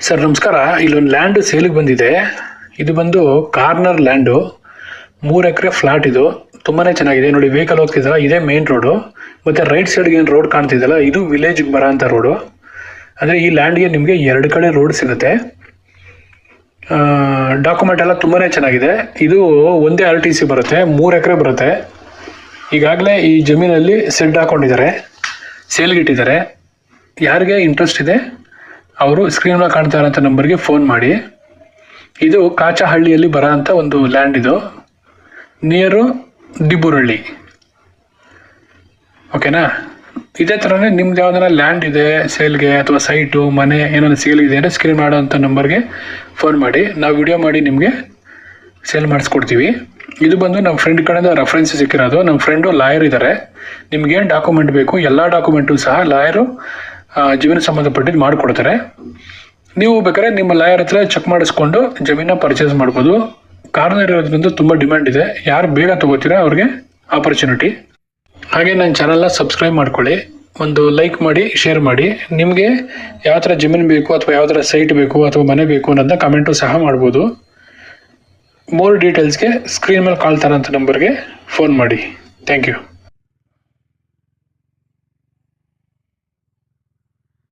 Sir ನಮಸ್ಕಾರ. ಇಲ್ಲೊಂದು land ಸೇಲಿಗೆ ಬಂದಿದೆ. ಇದು ಬಂದು ಕಾರ್ನರ್ ಲ್ಯಾಂಡು, 3 ಎಕರೆ ಫ್ಲಾಟ್. ಇದು ತುಂಬಾನೇ ಚೆನ್ನಾಗಿದೆ ನೋಡಿ. ವೆಹಿಕಲ್ ಹೋಗ್ತಿದ್ದಲ್ಲ, ಇದೇ ಮೇನ್ ರೋಡು. ಮತ್ತೆ ರೈಟ್ ಸೈಡ್ಗೆ ಏನು ರೋಡ್ ಕಾಣ್ತಿದ್ದಲ್ಲ, ಇದು ವಿಲೇಜ್ಗೆ ಬರೋ ಅಂಥ ರೋಡು. ಅಂದರೆ ಈ ಲ್ಯಾಂಡ್ಗೆ ನಿಮಗೆ 2 ಕಡೆ ರೋಡ್ ಸಿಗುತ್ತೆ. ಡಾಕ್ಯುಮೆಂಟ್ ಎಲ್ಲ ತುಂಬಾನೇ ಚೆನ್ನಾಗಿದೆ. ಇದು ಒಂದೇ RTC ಬರುತ್ತೆ, 3 ಎಕರೆ ಬರುತ್ತೆ. ಈಗಾಗಲೇ ಈ ಜಮೀನಲ್ಲಿ ಸೆಡ್ ಹಾಕೊಂಡಿದ್ದಾರೆ, ಸೇಲ್ಗೆ ಇಟ್ಟಿದ್ದಾರೆ. ಯಾರಿಗೆ ಇಂಟ್ರೆಸ್ಟ್ ಇದೆ ಅವರು ಸ್ಕ್ರೀನ್ ಮೇಲೆ ಕಾಣ್ತಾ ಇರೋಂಥ ನಂಬರ್ಗೆ ಫೋನ್ ಮಾಡಿ. ಇದು ಕಾಚಹಳ್ಳಿಯಲ್ಲಿ ಬರೋ ಅಂಥ ಒಂದು ಲ್ಯಾಂಡ್. ಇದು ನಿಯರು ದಿಬ್ಬೂರಹಳ್ಳಿ. ಓಕೆನಾ? ಇದೇ ಥರನೇ ನಿಮ್ದು ಯಾವ್ದಾರ ಲ್ಯಾಂಡ್ ಇದೆ ಸೇಲ್ಗೆ ಅಥವಾ ಸೈಟು ಮನೆ ಏನಾದ್ರು ಸೇಲ್ಗಿದೆ ಅಂದರೆ ಸ್ಕ್ರೀನ್ ಮಾಡೋಂಥ ನಂಬರ್ಗೆ ಫೋನ್ ಮಾಡಿ. ನಾವು ವಿಡಿಯೋ ಮಾಡಿ ನಿಮಗೆ ಸೇಲ್ ಮಾಡಿಸ್ಕೊಡ್ತೀವಿ. ಇದು ಬಂದು ನಮ್ಮ ಫ್ರೆಂಡ್ ಕಡೆಯಿಂದ ರೆಫರೆನ್ಸ್ ಸಿಕ್ಕಿರೋದು. ನಮ್ಮ ಫ್ರೆಂಡು ಲಾಯರ್ ಇದ್ದಾರೆ. ನಿಮ್ಗೇನು ಡಾಕ್ಯುಮೆಂಟ್ ಬೇಕು ಎಲ್ಲ ಡಾಕ್ಯುಮೆಂಟು ಸಹ ಲಾಯರು ಜಮೀನು ಸಂಬಂಧಪಟ್ಟಿದ್ದು ಮಾಡಿಕೊಡ್ತಾರೆ. ನೀವು ಬೇಕಾದ್ರೆ ನಿಮ್ಮ ಲಾಯರ್ ಹತ್ರ ಚೆಕ್ ಮಾಡಿಸ್ಕೊಂಡು ಜಮೀನ ಪರ್ಚೇಸ್ ಮಾಡ್ಬೋದು. ಕಾರ್ನರ್ ಇರೋದ್ರಿಂದ ತುಂಬ ಡಿಮ್ಯಾಂಡ್ ಇದೆ. ಯಾರು ಬೇಗ ತೊಗೋತೀರಾ ಅವ್ರಿಗೆ ಆಪರ್ಚುನಿಟಿ. ಹಾಗೆ ನನ್ನ ಚಾನಲ್ನ ಸಬ್ಸ್ಕ್ರೈಬ್ ಮಾಡ್ಕೊಳ್ಳಿ, ಒಂದು ಲೈಕ್ ಮಾಡಿ, ಶೇರ್ ಮಾಡಿ. ನಿಮಗೆ ಯಾವ ಥರ ಜಮೀನು ಬೇಕು ಅಥವಾ ಯಾವ ಥರ ಸೈಟ್ ಬೇಕು ಅಥವಾ ಮನೆ ಬೇಕು ಅನ್ನೋದನ್ನ ಕಮೆಂಟು ಸಹ ಮಾಡ್ಬೋದು. ಮೋರ್ ಡೀಟೇಲ್ಸ್ಗೆ ಸ್ಕ್ರೀನ್ ಮೇಲೆ ಕಾಣ್ತಾರಂಥ ನಂಬರ್ಗೆ ಫೋನ್ ಮಾಡಿ. Thank you.